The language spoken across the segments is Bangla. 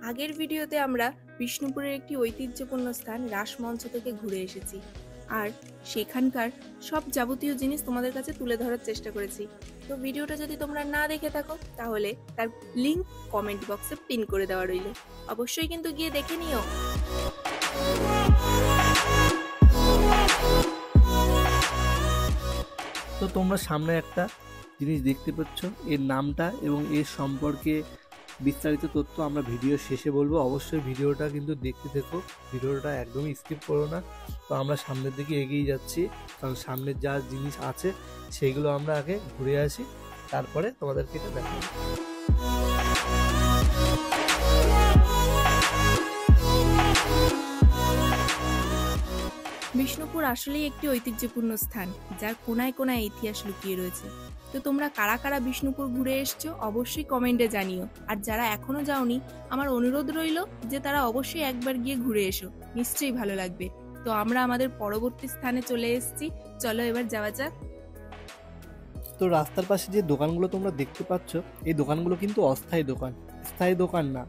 আগের ভিডিওতে আমরা বিষ্ণুপুরের একটি ঐতিহ্যপূর্ণ স্থান রাসমঞ্চ থেকে ঘুরে এসেছি আর সেখানকার সব যাবতীয় জিনিস তোমাদের কাছে তুলে ধরার চেষ্টা করেছি। তো ভিডিওটা যদি তোমরা না দেখে থাকো তাহলে তার লিংক কমেন্ট বক্সে পিন করে দেওয়া রইল, অবশ্যই কিন্তু গিয়ে দেখে নিও। তো তোমরা সামনে একটা জিনিস দেখতে পাচ্ছ, এর নামটা এবং এর সম্পর্কে বিস্তারিত তথ্য আমরা ভিডিও শেষে বলবো। অবশ্যই ভিডিওটা কিন্তু দেখতে থেকো, ভিডিওটা একদমই স্কিপ করো না। তো আমরা সামনের দিকে এগিয়ে যাচ্ছি, কারণ সামনের যা জিনিস আছে সেগুলো আমরা আগে ঘুরে আসি, তারপরে তোমাদেরকে এটা দেখাবো। বিষ্ণুপুর আসলেই একটি ঐতিহ্যপূর্ণ স্থান, যার কোনায় কোনায় ইতিহাস লুকিয়ে রয়েছে। তো তোমরা কারা কারা বিষ্ণুপুর ঘুরে এসছো অবশ্যই কমেন্টে জানিও, আর যারা এখনো যাওনি আমার অনুরোধ রইল যে তারা অবশ্যই একবার গিয়ে ঘুরে এসো, নিশ্চয়ই ভালো লাগবে। তো আমরা আমাদের পরবর্তী স্থানে চলে এসেছি, চলো এবার যাওয়া যাক। তো রাস্তার পাশে যে দোকানগুলো তোমরা দেখতে পাচ্ছ, এই দোকানগুলো কিন্তু অস্থায়ী দোকান, স্থায়ী দোকান না।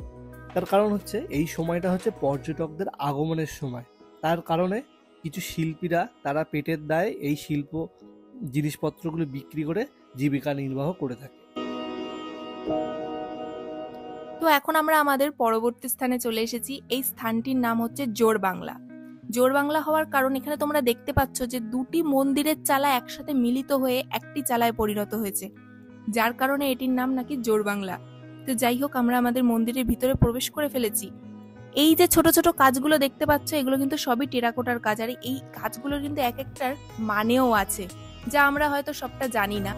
তার কারণ হচ্ছে এই সময়টা হচ্ছে পর্যটকদের আগমনের সময়, তার কারণে কিছু শিল্পীরা তারা পেটের দায়ে এই শিল্প জিনিসপত্রগুলো বিক্রি করে জীবিকা নির্বাহ করে থাকে। তো এখন আমরা আমাদের পরবর্তী স্থানে চলে এসেছি। এই স্থানটির নাম হচ্ছে জোড়বাংলা। জোড়বাংলা হওয়ার কারণ এখানে তোমরা দেখতে পাচ্ছ যে দুটি মন্দিরের চালা একসাথে মিলিত হয়ে একটি চালায় পরিণত হয়েছে, যার কারণে এটির নাম নাকি জোড়বাংলা। তো যাই হোক, আমরা আমাদের মন্দিরের ভিতরে প্রবেশ করে ফেলেছি। এই যে ছোট ছোট কাজগুলো দেখতে পাচ্ছ, এগুলো কিন্তু সবই টেরাকোটার কাজ, আর এই কাজগুলোর কিন্তু এক একটার মানেও আছে, যা আমরা হয়তো সবটা জানি না।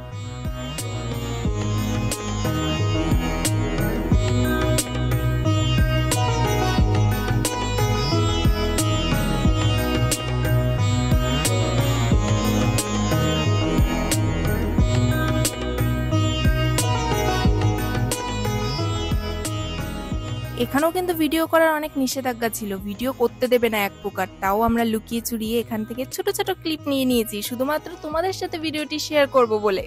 এখানেও কিন্তু ভিডিও করার অনেক নিষেধাজ্ঞা ছিল, ভিডিও করতে দেবে না এক প্রকার, তাও আমরা লুকিয়ে চুরিয়ে এখান থেকে ছোট ছোট ক্লিপ নিয়ে নিয়েছি শুধুমাত্র তোমাদের সাথে ভিডিওটি শেয়ার করব বলে।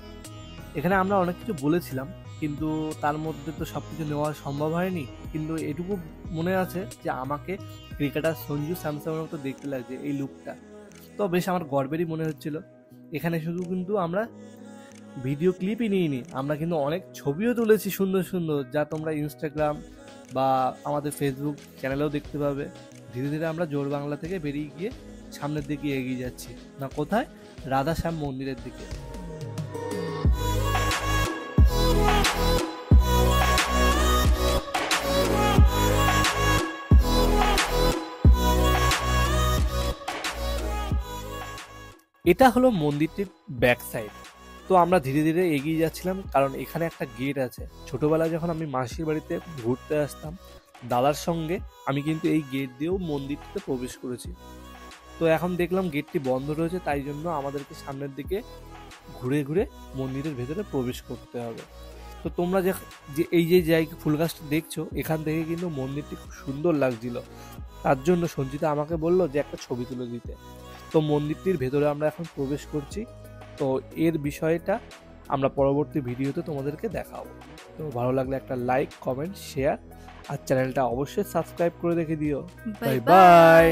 এখানে আমরা অনেক কিছু বলেছিলাম, কিন্তু তার মধ্যে তো সবকিছু নেওয়া সম্ভব হয়নি। কিন্তু এটুকু মনে আছে যে আমাকে ক্রিকেটার সঞ্জু স্যামসনের মতো দেখতে লাগছে এই লুকটা, তো বেশ আমার গর্বেরই মনে হচ্ছিল। এখানে শুধু কিন্তু আমরা ভিডিও ক্লিপই নিইনি, আমরা কিন্তু অনেক ছবিও তুলেছি সুন্দর সুন্দর, যা তোমরা ইনস্টাগ্রাম বা আমাদের ফেসবুক চ্যানেলেও দেখতে পাবে। ধীরে ধীরে আমরা জোড়বাংলা থেকে বেরিয়ে গিয়ে সামনের দিকে এগিয়ে যাচ্ছি, না কোথায়, রাধাশ্যাম মন্দিরের দিকে। এটা হলো মন্দিরটির ব্যাক সাইড। তো আমরা ধীরে ধীরে এগিয়ে যাচ্ছিলাম, কারণ এখানে একটা গেট আছে। ছোটবেলায় যখন আমি মাসির বাড়িতে ঘুরতে আসতাম দাদার সঙ্গে, আমি কিন্তু এই গেট দিয়েও মন্দিরটিতে প্রবেশ করেছি। তো এখন দেখলাম গেটটি বন্ধ রয়েছে, তাই জন্য আমাদেরকে সামনের দিকে ঘুরে ঘুরে মন্দিরের ভেতরে প্রবেশ করতে হবে। তো তোমরা যে এই যে জায়গা ফুল গাছটা দেখছো, এখান থেকে কিন্তু মন্দিরটি খুব সুন্দর লাগছিল, তার জন্য সঞ্জিতা আমাকে বললো যে একটা ছবি তুলে দিতে। তো মন্দিরটির ভেতরে আমরা এখন প্রবেশ করছি, তো এর বিষয়টা আমরা পরবর্তী ভিডিওতে তোমাদেরকে দেখাবো। তো ভালো লাগলে একটা লাইক, কমেন্ট, শেয়ার আর চ্যানেলটা অবশ্যই সাবস্ক্রাইব করে রেখে দিও। Bye bye.